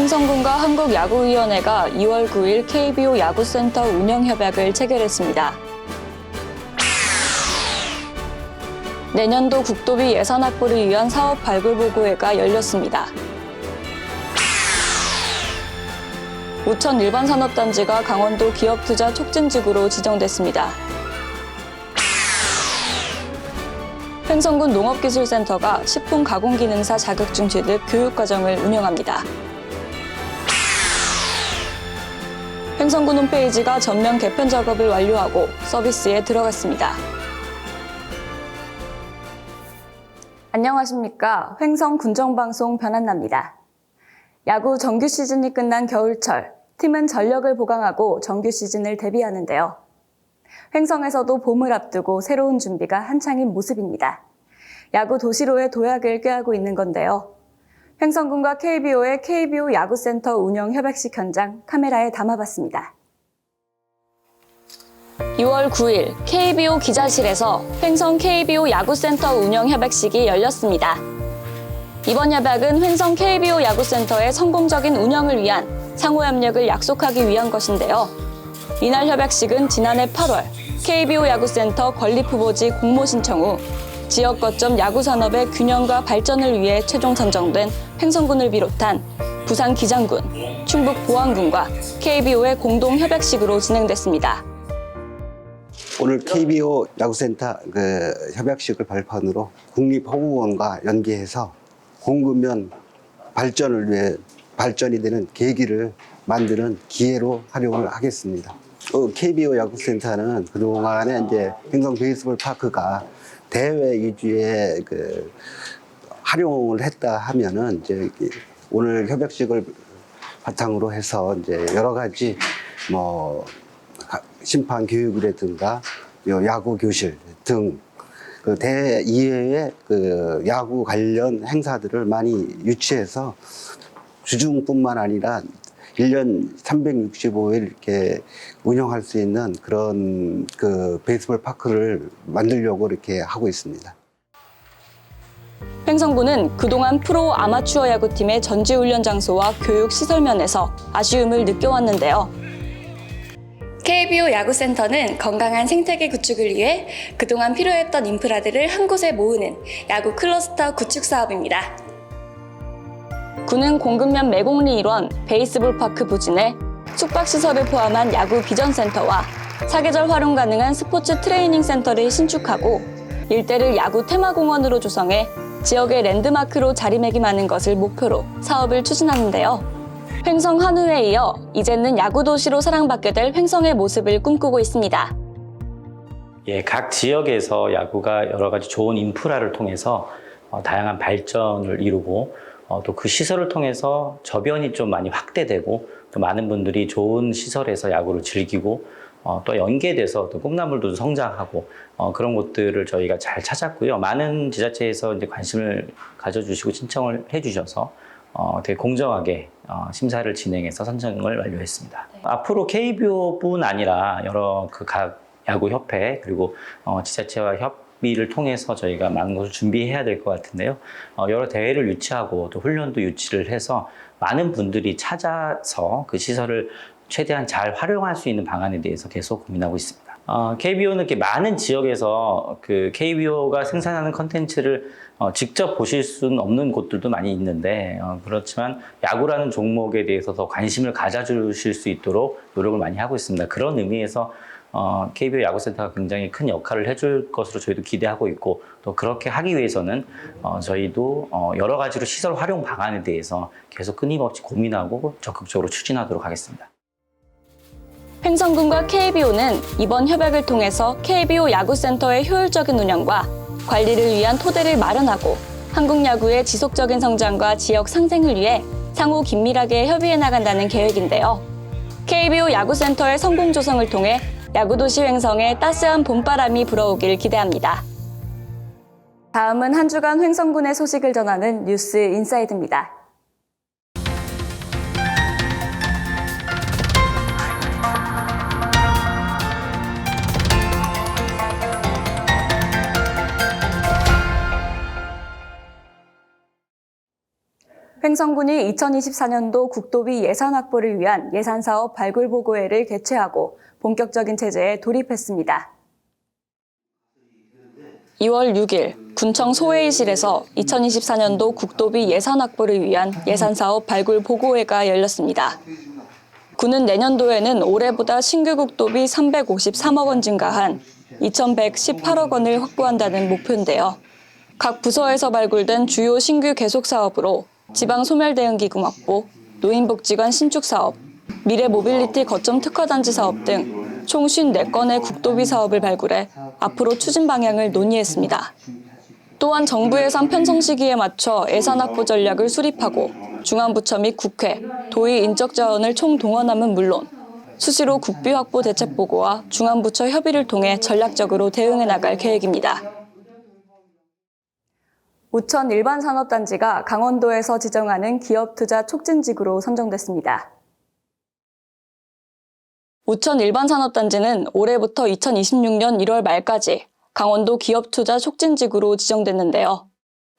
횡성군과 한국야구위원회가 2월 9일 KBO 야구센터 운영협약을 체결했습니다. 내년도 국도비 예산 확보를 위한 사업 발굴보고회가 열렸습니다. 오천 일반 산업단지가 강원도 기업투자 촉진지구로 지정됐습니다. 횡성군 농업기술센터가 식품가공기능사 자격증 취득 교육과정을 운영합니다. 횡성군 홈페이지가 전면 개편 작업을 완료하고 서비스에 들어갔습니다. 안녕하십니까. 횡성 군정방송 변한나입니다. 야구 정규 시즌이 끝난 겨울철, 팀은 전력을 보강하고 정규 시즌을 대비하는데요. 횡성에서도 봄을 앞두고 새로운 준비가 한창인 모습입니다. 야구 도시로의 도약을 꾀하고 있는 건데요. 횡성군과 KBO의 KBO 야구센터 운영 협약식 현장 카메라에 담아봤습니다. 2월 9일 KBO 기자실에서 횡성 KBO 야구센터 운영 협약식이 열렸습니다. 이번 협약은 횡성 KBO 야구센터의 성공적인 운영을 위한 상호협력을 약속하기 위한 것인데요. 이날 협약식은 지난해 8월 KBO 야구센터 건립후보지 공모 신청 후 지역 거점 야구 산업의 균형과 발전을 위해 최종 선정된 횡성군을 비롯한 부산 기장군, 충북 보안군과 KBO의 공동 협약식으로 진행됐습니다. 오늘 KBO 야구센터 협약식을 발판으로 국립호구원과 연계해서 공급면 발전을 위해 발전이 되는 계기를 만드는 기회로 활용을 하겠습니다. KBO 야구센터는 그동안에 이제 횡성 베이스볼 파크가 대회 위주의 활용을 했다 하면은 이제 오늘 협약식을 바탕으로 해서 이제 여러 가지 심판 교육이라든가 야구 교실 등 대회 이외의 야구 관련 행사들을 많이 유치해서 주중뿐만 아니라 1년 365일 이렇게 운영할 수 있는 그런 베이스볼 파크를 만들려고 이렇게 하고 있습니다. 횡성군은 그동안 프로 아마추어 야구팀의 전지훈련 장소와 교육 시설 면에서 아쉬움을 느껴왔는데요. KBO 야구센터는 건강한 생태계 구축을 위해 그동안 필요했던 인프라들을 한 곳에 모으는 야구 클러스터 구축 사업입니다. 군은 공급면 매공리 일원 베이스볼 파크 부진에 숙박시설을 포함한 야구 비전센터와 사계절 활용 가능한 스포츠 트레이닝 센터를 신축하고 일대를 야구 테마공원으로 조성해 지역의 랜드마크로 자리매김하는 것을 목표로 사업을 추진하는데요. 횡성 한우에 이어 이제는 야구 도시로 사랑받게 될 횡성의 모습을 꿈꾸고 있습니다. 각 지역에서 야구가 여러 가지 좋은 인프라를 통해서 다양한 발전을 이루고 또 그 시설을 통해서 저변이 좀 많이 확대되고 또 많은 분들이 좋은 시설에서 야구를 즐기고 또 연계돼서 또 꿈나물도 성장하고 그런 것들을 저희가 잘 찾았고요. 많은 지자체에서 이제 관심을 가져주시고 신청을 해주셔서 되게 공정하게 심사를 진행해서 선정을 완료했습니다. 네. 앞으로 KBO뿐 아니라 여러 각 야구협회 그리고 지자체와 협의를 통해서 저희가 많은 것을 준비해야 될 것 같은데요. 여러 대회를 유치하고 또 훈련도 유치를 해서 많은 분들이 찾아서 그 시설을 최대한 잘 활용할 수 있는 방안에 대해서 계속 고민하고 있습니다. KBO는 이렇게 많은 지역에서 KBO가 생산하는 컨텐츠를 직접 보실 수는 없는 곳들도 많이 있는데 그렇지만 야구라는 종목에 대해서 더 관심을 가져주실 수 있도록 노력을 많이 하고 있습니다. 그런 의미에서 KBO 야구센터가 굉장히 큰 역할을 해줄 것으로 저희도 기대하고 있고 또 그렇게 하기 위해서는 저희도 여러 가지로 시설 활용 방안에 대해서 계속 끊임없이 고민하고 적극적으로 추진하도록 하겠습니다. 횡성군과 KBO는 이번 협약을 통해서 KBO 야구센터의 효율적인 운영과 관리를 위한 토대를 마련하고 한국 야구의 지속적인 성장과 지역 상생을 위해 상호 긴밀하게 협의해 나간다는 계획인데요. KBO 야구센터의 성공 조성을 통해 야구도시 횡성에 따스한 봄바람이 불어오길 기대합니다. 다음은 한 주간 횡성군의 소식을 전하는 뉴스 인사이드입니다. 횡성군이 2024년도 국도비 예산 확보를 위한 예산사업 발굴보고회를 개최하고 본격적인 체제에 돌입했습니다. 2월 6일 군청 소회의실에서 2024년도 국도비 예산 확보를 위한 예산사업 발굴보고회가 열렸습니다. 군은 내년도에는 올해보다 신규 국도비 353억 원 증가한 2,118억 원을 확보한다는 목표인데요. 각 부서에서 발굴된 주요 신규 계속 사업으로 지방 소멸 대응 기금 확보, 노인복지관 신축 사업, 미래 모빌리티 거점 특화단지 사업 등 총 54건의 국도비 사업을 발굴해 앞으로 추진 방향을 논의했습니다. 또한 정부 예산 편성 시기에 맞춰 예산 확보 전략을 수립하고 중앙부처 및 국회, 도의 인적 자원을 총동원함은 물론 수시로 국비 확보 대책 보고와 중앙부처 협의를 통해 전략적으로 대응해 나갈 계획입니다. 우천 일반산업단지가 강원도에서 지정하는 기업투자 촉진지구로 선정됐습니다. 우천 일반산업단지는 올해부터 2026년 1월 말까지 강원도 기업투자 촉진지구로 지정됐는데요.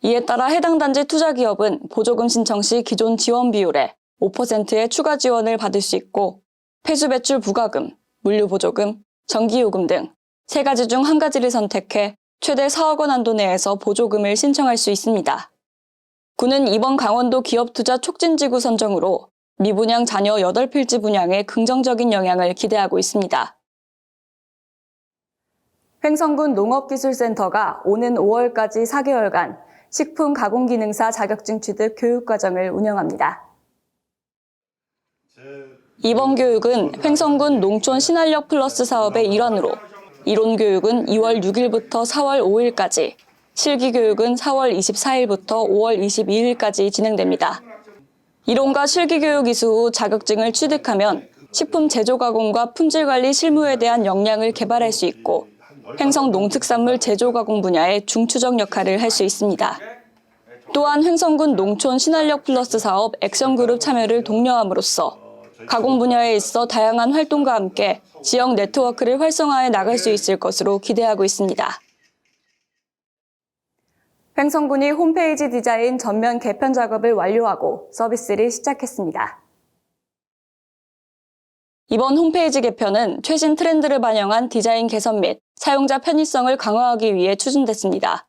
이에 따라 해당 단지 투자기업은 보조금 신청 시 기존 지원 비율의 5%의 추가 지원을 받을 수 있고 폐수 배출 부과금, 물류보조금, 전기요금 등 3가지 중 1가지를 선택해 최대 4억 원 한도 내에서 보조금을 신청할 수 있습니다. 군은 이번 강원도 기업투자 촉진지구 선정으로 미분양 자녀 8필지 분양에 긍정적인 영향을 기대하고 있습니다. 횡성군 농업기술센터가 오는 5월까지 4개월간 식품가공기능사 자격증 취득 교육과정을 운영합니다. 이번 교육은 횡성군 농촌 신활력 플러스 사업의 일환으로 이론 교육은 2월 6일부터 4월 5일까지, 실기 교육은 4월 24일부터 5월 22일까지 진행됩니다. 이론과 실기 교육 이수 후 자격증을 취득하면 식품 제조 가공과 품질 관리 실무에 대한 역량을 개발할 수 있고 횡성 농특산물 제조 가공 분야의 중추적 역할을 할 수 있습니다. 또한 횡성군 농촌 신활력 플러스 사업 액션그룹 참여를 독려함으로써 가공 분야에 있어 다양한 활동과 함께 지역 네트워크를 활성화해 나갈 수 있을 것으로 기대하고 있습니다. 횡성군이 홈페이지 디자인 전면 개편 작업을 완료하고 서비스를 시작했습니다. 이번 홈페이지 개편은 최신 트렌드를 반영한 디자인 개선 및 사용자 편의성을 강화하기 위해 추진됐습니다.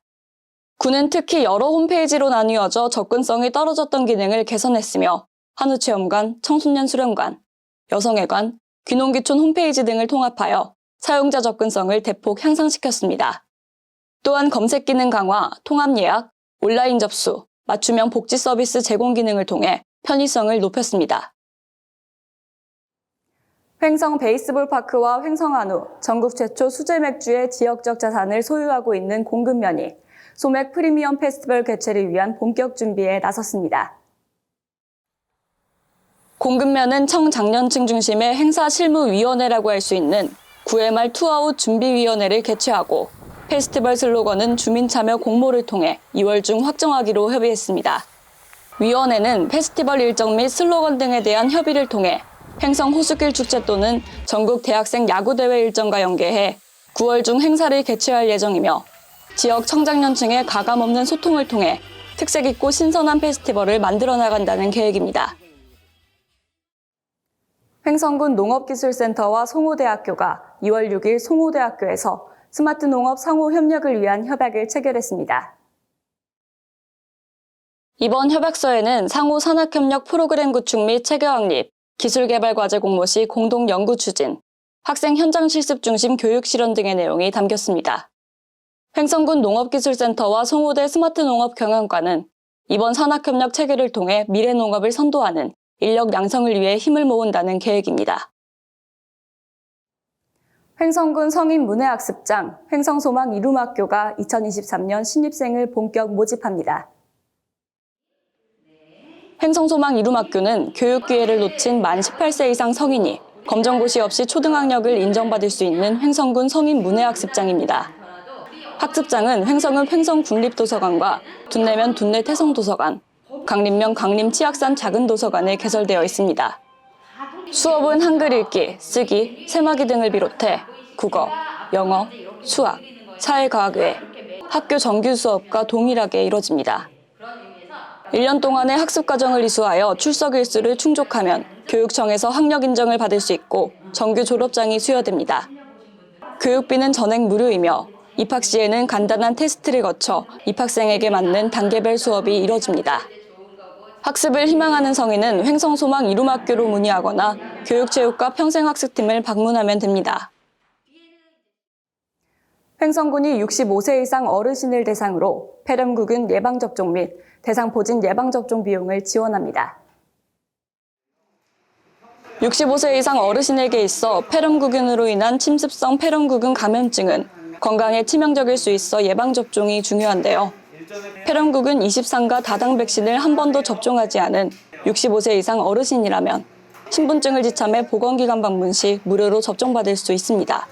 군은 특히 여러 홈페이지로 나뉘어져 접근성이 떨어졌던 기능을 개선했으며 한우체험관, 청소년 수련관, 여성회관, 귀농귀촌 홈페이지 등을 통합하여 사용자 접근성을 대폭 향상시켰습니다. 또한 검색 기능 강화, 통합 예약, 온라인 접수, 맞춤형 복지 서비스 제공 기능을 통해 편의성을 높였습니다. 횡성 베이스볼 파크와 횡성 한우, 전국 최초 수제 맥주의 지역적 자산을 소유하고 있는 공급면이 소맥 프리미엄 페스티벌 개최를 위한 본격 준비에 나섰습니다. 공급면은 청장년층 중심의 행사 실무위원회라고 할 수 있는 9회 말 투아웃 준비위원회를 개최하고 페스티벌 슬로건은 주민참여 공모를 통해 2월 중 확정하기로 협의했습니다. 위원회는 페스티벌 일정 및 슬로건 등에 대한 협의를 통해 횡성 호수길 축제 또는 전국 대학생 야구대회 일정과 연계해 9월 중 행사를 개최할 예정이며 지역 청장년층의 가감없는 소통을 통해 특색 있고 신선한 페스티벌을 만들어 나간다는 계획입니다. 횡성군 농업기술센터와 송호대학교가 2월 6일 송호대학교에서 스마트 농업 상호 협력을 위한 협약을 체결했습니다. 이번 협약서에는 상호 산학협력 프로그램 구축 및 체계 확립, 기술개발 과제 공모 시 공동 연구 추진, 학생 현장 실습 중심 교육 실현 등의 내용이 담겼습니다. 횡성군 농업기술센터와 송호대 스마트 농업 경영과는 이번 산학협력 체계를 통해 미래 농업을 선도하는 인력 양성을 위해 힘을 모은다는 계획입니다. 횡성군 성인문해학습장, 횡성소망 이룸학교가 2023년 신입생을 본격 모집합니다. 횡성소망 이룸학교는 교육 기회를 놓친 만 18세 이상 성인이 검정고시 없이 초등학력을 인정받을 수 있는 횡성군 성인문해학습장입니다. 학습장은 횡성은 횡성국립도서관과 둔내면 둔내태성도서관, 강림면 강림치악산 작은도서관에 개설되어 있습니다. 수업은 한글 읽기, 쓰기, 세마기 등을 비롯해 국어, 영어, 수학, 사회과학외, 학교 정규 수업과 동일하게 이뤄집니다. 1년 동안의 학습 과정을 이수하여 출석 일수를 충족하면 교육청에서 학력 인정을 받을 수 있고 정규 졸업장이 수여됩니다. 교육비는 전액 무료이며 입학 시에는 간단한 테스트를 거쳐 입학생에게 맞는 단계별 수업이 이뤄집니다. 학습을 희망하는 성인은 횡성소망 이룸학교로 문의하거나 교육체육과 평생학습팀을 방문하면 됩니다. 횡성군이 65세 이상 어르신을 대상으로 폐렴구균 예방접종 및 대상포진 예방접종 비용을 지원합니다. 65세 이상 어르신에게 있어 폐렴구균으로 인한 침습성 폐렴구균 감염증은 건강에 치명적일 수 있어 예방접종이 중요한데요. 폐렴구균 23가 다당 백신을 한 번도 접종하지 않은 65세 이상 어르신이라면 신분증을 지참해 보건기관 방문 시 무료로 접종받을 수 있습니다.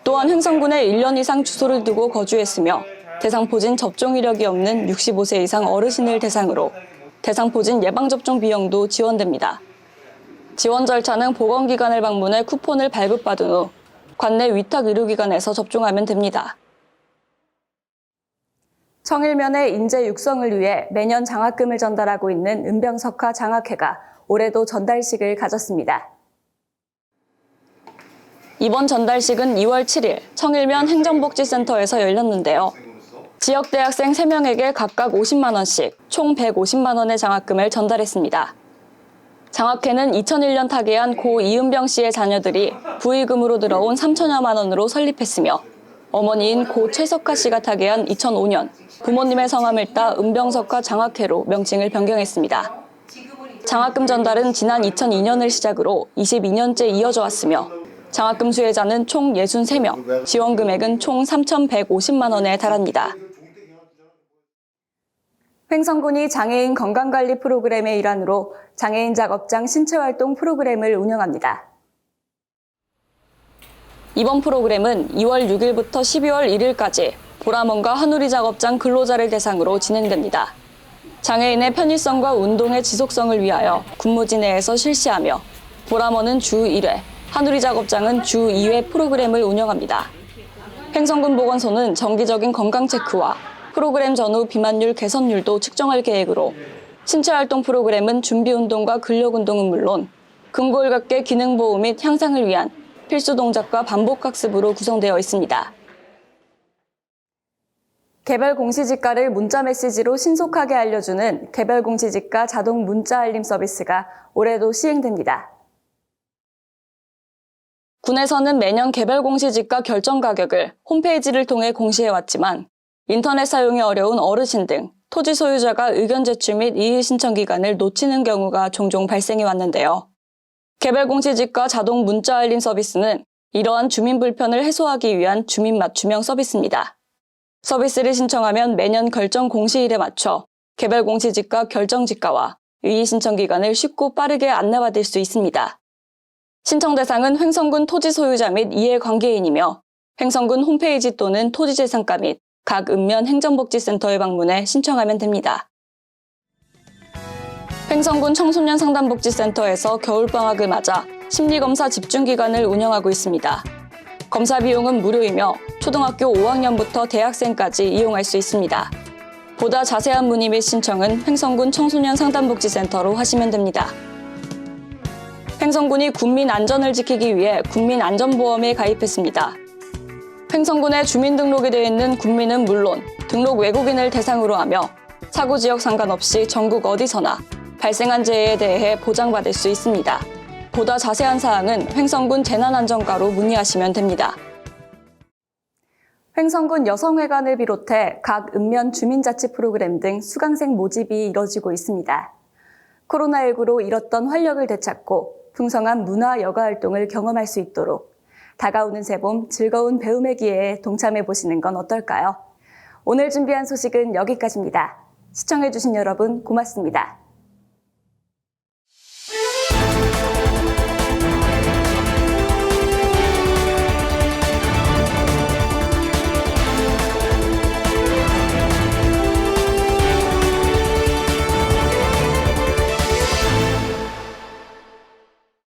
또한 횡성군에 1년 이상 주소를 두고 거주했으며 대상포진 접종 이력이 없는 65세 이상 어르신을 대상으로 대상포진 예방접종 비용도 지원됩니다. 지원 절차는 보건기관을 방문해 쿠폰을 발급받은 후 관내 위탁 의료기관에서 접종하면 됩니다. 청일면의 인재 육성을 위해 매년 장학금을 전달하고 있는 은병석화 장학회가 올해도 전달식을 가졌습니다. 이번 전달식은 2월 7일 청일면 행정복지센터에서 열렸는데요. 지역 대학생 3명에게 각각 50만 원씩 총 150만 원의 장학금을 전달했습니다. 장학회는 2001년 타계한 고 이은병 씨의 자녀들이 부의금으로 들어온 3천여만 원으로 설립했으며 어머니인 고 최석화 씨가 타계한 2005년 부모님의 성함을 따 은병석화 장학회로 명칭을 변경했습니다. 장학금 전달은 지난 2002년을 시작으로 22년째 이어져 왔으며 장학금 수혜자는 총 63명, 지원 금액은 총 3,150만 원에 달합니다. 횡성군이 장애인 건강관리 프로그램의 일환으로 장애인 작업장 신체활동 프로그램을 운영합니다. 이번 프로그램은 2월 6일부터 12월 1일까지 보라먼과 한우리 작업장 근로자를 대상으로 진행됩니다. 장애인의 편의성과 운동의 지속성을 위하여 근무지 내에서 실시하며 보라먼은 주 1회, 한우리 작업장은 주 2회 프로그램을 운영합니다. 횡성군 보건소는 정기적인 건강 체크와 프로그램 전후 비만율 개선율도 측정할 계획으로 신체활동 프로그램은 준비운동과 근력운동은 물론 근골격계 기능보호 및 향상을 위한 필수 동작과 반복학습으로 구성되어 있습니다. 개별 공시지가를 문자 메시지로 신속하게 알려주는 개별 공시지가 자동 문자 알림 서비스가 올해도 시행됩니다. 군에서는 매년 개별 공시지가 결정 가격을 홈페이지를 통해 공시해왔지만 인터넷 사용이 어려운 어르신 등 토지 소유자가 의견 제출 및 이의 신청 기간을 놓치는 경우가 종종 발생해 왔는데요. 개별 공시지가 자동 문자 알림 서비스는 이러한 주민 불편을 해소하기 위한 주민 맞춤형 서비스입니다. 서비스를 신청하면 매년 결정 공시일에 맞춰 개별 공시지가 결정 지가와 이의 신청 기간을 쉽고 빠르게 안내받을 수 있습니다. 신청 대상은 횡성군 토지 소유자 및 이해관계인이며 횡성군 홈페이지 또는 토지재산과 및 각 읍면 행정복지센터에 방문해 신청하면 됩니다. 횡성군 청소년 상담복지센터에서 겨울방학을 맞아 심리검사 집중기간을 운영하고 있습니다. 검사 비용은 무료이며 초등학교 5학년부터 대학생까지 이용할 수 있습니다. 보다 자세한 문의 및 신청은 횡성군 청소년 상담복지센터로 하시면 됩니다. 횡성군이 국민 안전을 지키기 위해 국민안전보험에 가입했습니다. 횡성군에 주민등록이 되어 있는 국민은 물론 등록 외국인을 대상으로 하며 사고 지역 상관없이 전국 어디서나 발생한 재해에 대해 보장받을 수 있습니다. 보다 자세한 사항은 횡성군 재난안전과로 문의하시면 됩니다. 횡성군 여성회관을 비롯해 각 읍면 주민자치 프로그램 등 수강생 모집이 이뤄지고 있습니다. 코로나19로 잃었던 활력을 되찾고 풍성한 문화 여가 활동을 경험할 수 있도록 다가오는 새봄 즐거운 배움의 기회에 동참해보시는 건 어떨까요? 오늘 준비한 소식은 여기까지입니다. 시청해주신 여러분 고맙습니다.